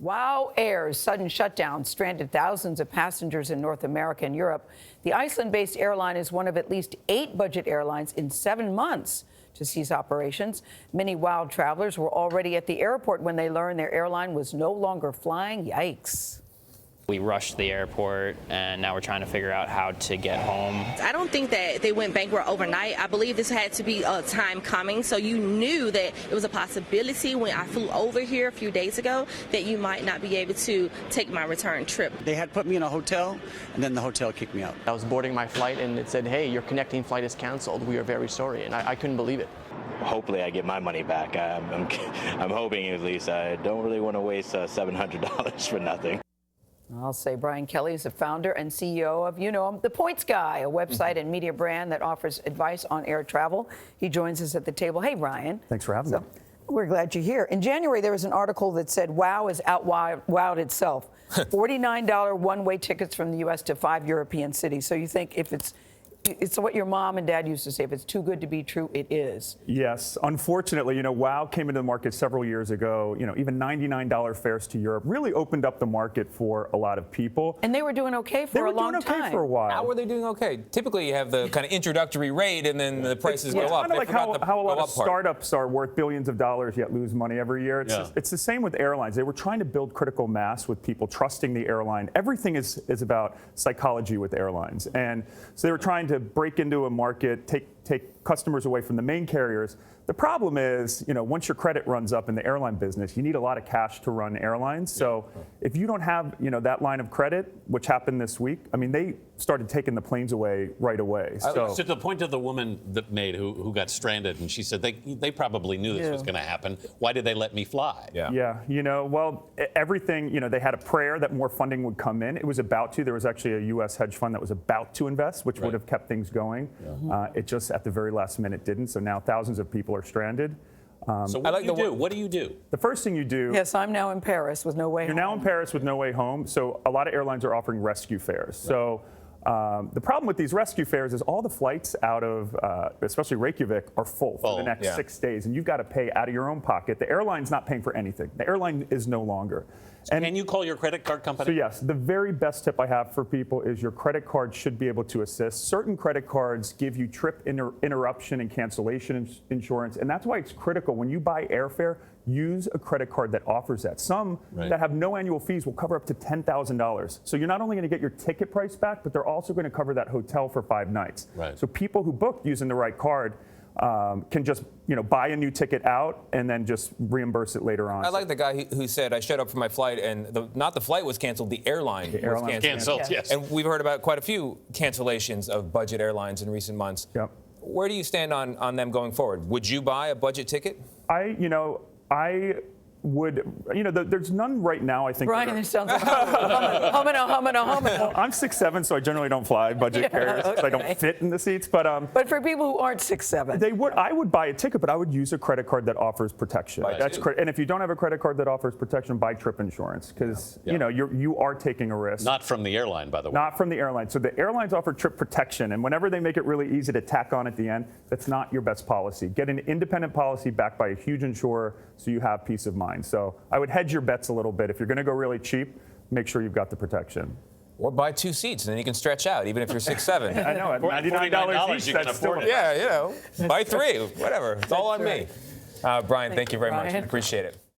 WOW Air's sudden shutdown stranded thousands of passengers in North America and Europe. The Iceland-based airline is one of at least 8 budget airlines in 7 months to cease operations. Many WOW travelers were already at the airport when they learned their airline was no longer flying. Yikes. We rushed to the airport, and now we're trying to figure out how to get home. I don't think that they went bankrupt overnight. I believe this had to be a time coming, so you knew that it was a possibility when I flew over here a few days ago that you might not be able to take my return trip. They had put me in a hotel, and then the hotel kicked me out. I was boarding my flight, and it said, hey, your connecting flight is canceled. We are very sorry, and I couldn't believe it. Hopefully I get my money back. I'm hoping at least. I don't really want to waste $700 for nothing. I'll say Brian Kelly is the founder and CEO of, you know him, The Points Guy, a website and media brand that offers advice on air travel. He joins us at the table. Hey, Brian. Thanks for having me. We're glad you're here. In January, there was an article that said WOW is out-wowed itself. $49 one-way tickets from the U.S. to 5 European cities. So you think if it's what your mom and dad used to say, if it's too good to be true, it is. Yes. Unfortunately, WOW came into the market several years ago. Even $99 fares to Europe really opened up the market for a lot of people. And they were doing okay for a long time. They were doing okay for a while. How were they doing okay? Typically, you have the kind of introductory rate, and then the prices go up. It's kind of like how a lot of startups are worth billions of dollars yet lose money every year. It's the same with airlines. They were trying to build critical mass with people trusting the airline. Everything is about psychology with airlines. And so they were trying to break into a market, take customers away from the main carriers. The problem is, once your credit runs up in the airline business, you need a lot of cash to run airlines. So if you don't have, that line of credit, which happened this week, they started taking the planes away right away. So to the point of the woman that who got stranded, and she said they probably knew this was going to happen. Why did they let me fly? Well, everything, they had a prayer that more funding would come in. It was about to. There was actually a U.S. hedge fund that was about to invest, which would have kept things going. It just at the very last minute didn't. So now thousands of people are stranded. So what do you do? What do you do? The first thing you do. Yes, I'm now in Paris with no way home. You're now in Paris with no way home. So a lot of airlines are offering rescue fares. So the problem with these rescue fares is all the flights out of, especially Reykjavik, are full for the next 6 days, and you've got to pay out of your own pocket. The airline's not paying for anything. The airline is no longer. So can you call your credit card company? So yes, the very best tip I have for people is your credit card should be able to assist. Certain credit cards give you trip interruption and cancellation insurance, and that's why it's critical when you buy airfare. Use a credit card that offers that. Some that have no annual fees will cover up to $10,000. So you're not only going to get your ticket price back, but they're also going to cover that hotel for 5 nights. So people who book using the right card can just buy a new ticket out and then just reimburse it later on. I like the guy who said, I showed up for my flight, and not the flight was canceled, the airline was canceled. Yes. And we've heard about quite a few cancellations of budget airlines in recent months. Where do you stand on them going forward? Would you buy a budget ticket? I would, there's none right now, I think. Brian, this sounds like humming. I'm 6'7", so I generally don't fly budget carriers because I don't fit in the seats. But for people who aren't 6'7", I would buy a ticket, but I would use a credit card that offers protection. And if you don't have a credit card that offers protection, buy trip insurance because you are taking a risk. Not from the airline, by the way. Not from the airline. So the airlines offer trip protection, and whenever they make it really easy to tack on at the end, that's not your best policy. Get an independent policy backed by a huge insurer so you have peace of mind. So I would hedge your bets a little bit. If you're going to go really cheap, make sure you've got the protection. Or buy 2 seats, and then you can stretch out, even if you're 6'7". I know, at $99 each, you can afford it. Yeah, buy 3, whatever. It's all on me. Brian, thank you very much. Appreciate it.